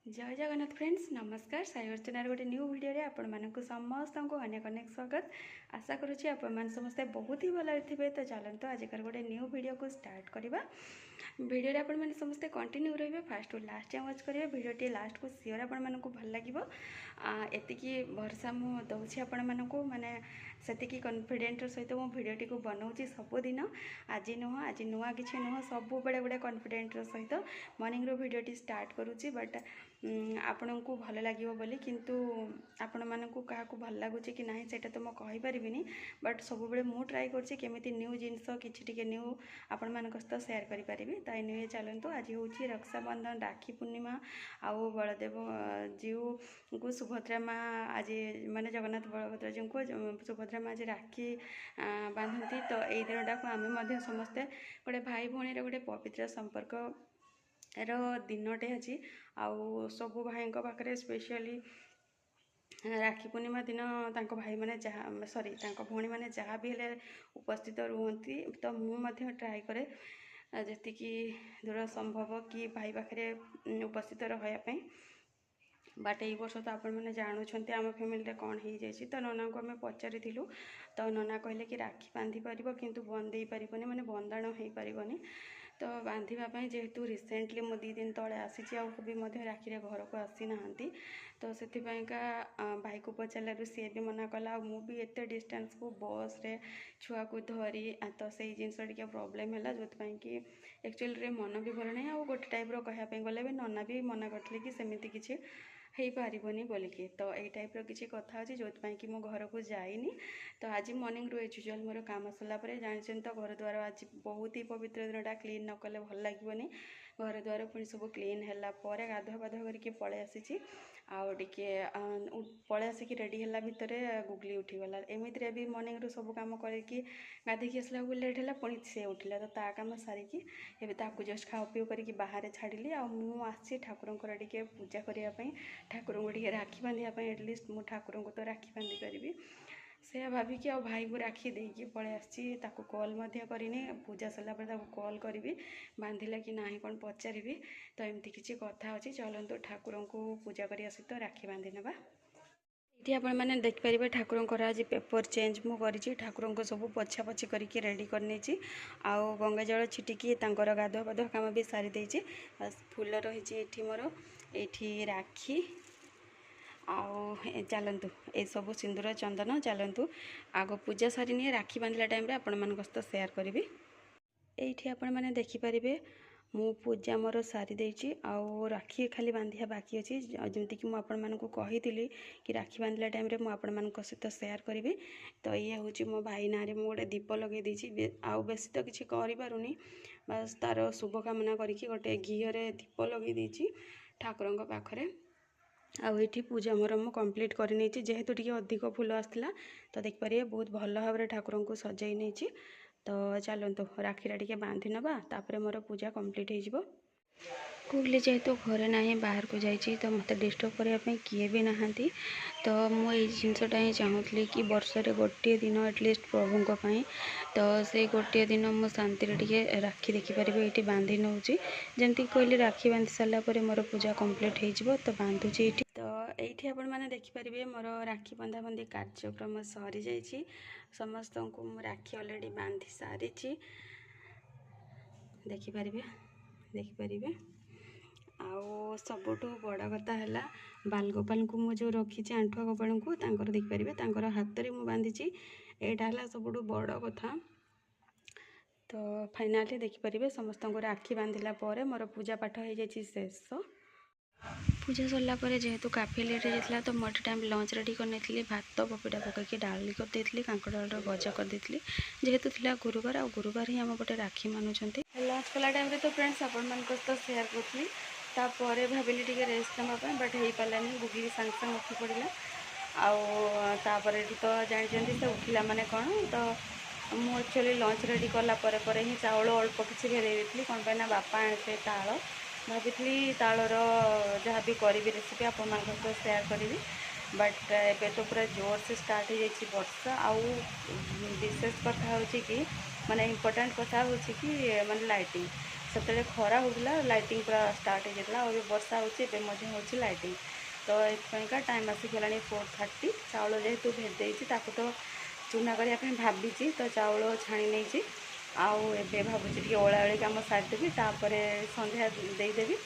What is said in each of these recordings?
जय जगन्नाथ फ्रेंड्स नमस्कार साई अर्चनार गोटे न्यू वीडियो रे आपण मानक समस्त को अनेक अनेक स्वागत आशा करुच्ची आपण समस्ते बहुत ही भल थे। तो चलते आजिकार गोटे न्यू वीडियो को स्टार्ट करवा। वीडियो रे आपण माने समस्ते कंटिन्यू रहिबे फास्ट टू लास्ट जाए वाच करेंगे। वीडियो लास्ट को सियोर आपण मानक भल लगे एतिकी भरसा मु दउछि आपण मानक माने सेतिकी कॉन्फिडेंट सहित मो वीडियो को बनाऊँगी सबुदिन आज नुआ किसी नुह सब बड़े बड़े कॉन्फिडेंट सहित मॉर्निंग रो वीडियो स्टार्ट करुच्ची। बट आपण को भल लगे बोली किंतु आपण मानक क्या भल लगुच कि ना से तो मुझे कहीपरिनी। बट सब बड़े मु ट्राए करछि केमिति न्यू जिनस कि न्यू आपण मानक सहित शेयर करि। तो एनिवे चलतु आज हूँ रक्षाबंधन राखी पूर्णिमा आउ बलदेव जीव को सुभद्रा माँ आज माने जगन्नाथ बलभद्र जी को सुभद्रा माँ आज राखी बांधती। तो यही दिनटा को आम समस्ते गोटे भाई भौणी गोटे पवित्र संपर्क रो दिनटे अच्छी आउ सबु भाई पाखे स्पेशली राखी पूर्णिमा दिन तांको भाई माने जहाँ सॉरी तांको भौणी माने जहाँ भी हेले उपस्थित रुहंती। तो मुझे ट्राए करे जतिकी दूर संभव कि भाई पाखे उपस्थित रही। बट यही वर्ष तो आपण मैंने जानुंट आम फैमिली कौन हो जाए। तो नना को आम पचारि तो नना कहले कि राखी बांधि पार किंतु बंधे पारनी माने बंधाण हो पारनी। तो बांधापी जेहेतु रिसेंटली मु 2 दिन तले आसी भी राखी घर को आसी ना। तो से भाई को पचारू सी भी मना कला मु भी एत डिस्टेंस को बस रे छुआ को धरी तो से जिनस टे प्रोब्लेम है जो कि एक्चुअली मन भी भल ना। आ गोटे टाइप कहवाई गले भी नना भी मना करते कि सेमती किसी हो पारबनी बोलिकी। तो यही टाइप किसी कथा अच्छी जो कि मो घर को जाइनी। तो आज मॉर्निंग रू एजुअल मोर काम सरला जानी तो घर द्वार आज बहुत ही पवित्र दिनटा क्लीन न कले भल लगनी। घर द्वार पुणी सब क्लीन है गाधुआ पाधुआ करके पलि आसी आउे पलि आसिक रेडी है भितर गुगली उठीगला एमती भी मॉर्निंग रू सब कम करके गाधेकी आसला लेट है पुणी से उठिला। तो ता काम सारिकी एबे ताकू जस्ट खाओ पीओ करके बाहर छाड़ी आसी ठाकुर टे पूजा करने ठाकुर को टे राखी बांधापी एटलिस्ट मु ठाकुर को तो राखी बांधि पारि से भाविकी आ भाई को राखी देकी पलि आसी कॉल करनी पूजा सरला कॉल करी बांधिला कि ना कौन पचारि। तो एमती किसी कथा अच्छी चलतु ठाकुर को पूजा करी आसी तो राखी बांधि नेबा। ये आपण मैंने देखिपारे ठाकुर आज पेपर चेंज मु करी ठाकुर को सब पोछा पोछी करके रेडी करनी आउ गंगा जल छिटिकी गाधुआ पाधुआ काम भी सारी देछि। फूल रही मोर ये राखी आउ चलतु ये सब सिंदूर चंदन चलतु आग पूजा सारी राखी बांधला टाइम आपण मान सहित शेयर करी। ये आपण मैंने देखिपारे मु पूजा मोर सारी देछि आउ राखी खाली बांधिया बाकी अच्छी जमती कि मुझे कही कि राखी बांधला टाइम रे आपण मान सहित शेयर करी। तो ये हूँ मो भाई ना रे गोटे दीप लगे देछि आउ बेसी तो किसी करूनी बस तार शुभ कामना करके गोटे घीरे दीप लगे देछि ठाकुर पाखरे। आउ ये पूजा मोर मु कंप्लीट करनी जेहेतु टी अधिक फूल आसला तो देखिपारे बहुत भल भाव ठाकुर को सजाई नहीं। तो चलतु राखीरा टे बांधि नवा तापर मोर पूजा कंप्लीट हो गुगली जेहेतु घरे ना बाहर को जाइए तो मत डिस्टर्ब करने किए भी नहांती। तो मुझे जिनसटा ही चाहूली कि वर्षे गोटे दिन एटलिस्ट प्रभु तो से गोटे दिन मु शांति टे राखी देखिपारे ये बांधि नौ जमती कहली राखी बांधि सारापर मोर पूजा कंप्लीट हो तो बांधुची। तो ये आपण मैंने देखिपारे मोर राखी बंधाबंधी कार्यक्रम सरी जाइए समस्त को मु राखी अलरेडी बांधि सारी देखिपारे आउ सबुठु बड़ कथा है बालगोपाल को मुझे रखी आंठुआ गोपाल को देखिपारे हाथ में मुझे बांधी यहाँ है सबुठु बड़ कथा। तो फाइनाली देखिपारे समस्त को राखी बांधिला मोर पूजा पाठ हो जाए शेष। पूजा सरला जेहेतु काफी लेट हो तो मोटे टाइम लंच रेडी करनी भात पपीटा पकईकि डाली करदे कांकड़ डाल भजा करदे जेहेतु थिला गुरुवार आ गुरुवार ही आम गोटे राखी मानुंट लंच कला टाइम तो फ्रेंड्स आपण मान तो शेयर करी तापर भाविली टे रेस्ट नापी बट हो पारानी गुगली सांग सांग उठी पड़ा आउे तो जानते से उठिला माने कौन। तो मुझे एक्चुअली लंच रेडी कलापर ही चाउल अल्प किसी घेर थी कौन पाई बापा आने ताल भाभी तालर जहाँ भी करी रेसिपी आप शेयर करी। बट एबे तो पूरा जोर से स्टार्ट हो जाए वर्षा आउ विशेष कथा हो कि माने इम्पोर्टेंट कथा हो कि माने लाइटिंग ସେତେବେଳେ ଖରା ହେଉଥିଲା ଲାଇଟିଂ ପୁରା ଷ୍ଟାର୍ଟ ହେଇଯାଇଥିଲା ଆଉ ଏବେ ବର୍ଷା ହେଉଛି ଏବେ ମଧ୍ୟ ହେଉଛି ଲାଇଟିଂ। ତ ଏଥିପାଇଁକା ଟାଇମ୍ ଆସିଗଲାଣି 4:30। ଚାଉଳ ଯେହେତୁ ଭେଦେଇଛି ତାକୁ ତ ଚୁନା କରିବା ପାଇଁ ଭାବିଛି, ତ ଚାଉଳ ଛାଣି ନେଇଛି। ଆଉ ଏବେ ଭାବୁଛି ଟିକେ ଓଳାଓଳି କାମ ସାରିଦେବି, ତାପରେ ସନ୍ଧ୍ୟା ଦେଇଦେବି।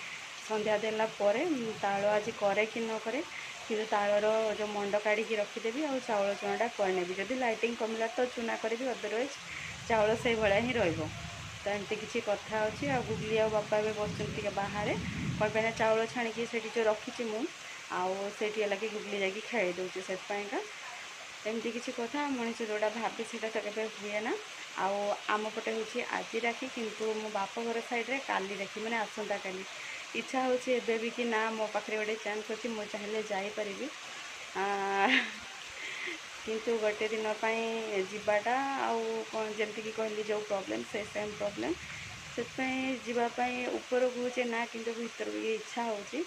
ସନ୍ଧ୍ୟା ଦେଲା ପରେ ତାଳ ଆଜି କରେ କି ନ କରେ, କିନ୍ତୁ ତାଳର ଯେଉଁ ମଣ୍ଡ କାଢ଼ିକି ରଖିଦେବି ଆଉ ଚାଉଳ ଚୁନାଟା କରିନେବି। ଯଦି ଲାଇଟିଂ କମିଲା ତ ଚୁନା କରିବି, ଅଦରୱାଇଜ୍ ଚାଉଳ ସେଇଭଳିଆ ହିଁ ରହିବ। ତ ଏମିତି କିଛି କଥା ଅଛି। ଆଉ ଗୁଗଲି ଆଉ ବାପା ଏବେ ବସୁଛନ୍ତି ଟିକେ ବାହାରେ, କ'ଣ ପାଇଁ ନା ଚାଉଳ ଛାଣିକି ସେଇଠି ଯେଉଁ ରଖିଛି ମୁଁ, ଆଉ ସେଇଠି ହେଲା କି ଗୁଗଲି ଯାଇକି ଖେଳି ଦେଉଛି। ସେଥିପାଇଁକା ଏମିତି କିଛି କଥା। ମଣିଷ ଯେଉଁଟା ଭାବେ ସେଇଟା ତ କେବେ ହୁଏ ନା। ଆଉ ଆମ ପଟେ ହେଉଛି ଆଜି ରାକ୍ଷୀ, କିନ୍ତୁ ମୋ ବାପ ଘର ସାଇଡ଼୍ରେ କାଲି ରାକ୍ଷୀ, ମାନେ ଆସନ୍ତାକାଲି। ଇଚ୍ଛା ହେଉଛି ଏବେ ବି କି ନା ମୋ ପାଖରେ ଗୋଟେ ଚାନ୍ସ ଅଛି, ମୁଁ ଚାହିଁଲେ ଯାଇପାରିବି, କିନ୍ତୁ ଗୋଟେ ଦିନ ପାଇଁ ଯିବାଟା ଆଉ କ'ଣ ଯେମିତିକି କହିଲି ଯେଉଁ ପ୍ରୋବ୍ଲେମ୍, ସେ ସେମ୍ ପ୍ରୋବ୍ଲେମ୍। ସେଥିପାଇଁ ଯିବା ପାଇଁ ଉପରକୁ ହେଉଛି ନା, କିନ୍ତୁ ଭିତରକୁ ଇଚ୍ଛା ହେଉଛି।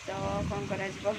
ତ କ'ଣ କରାଯିବ।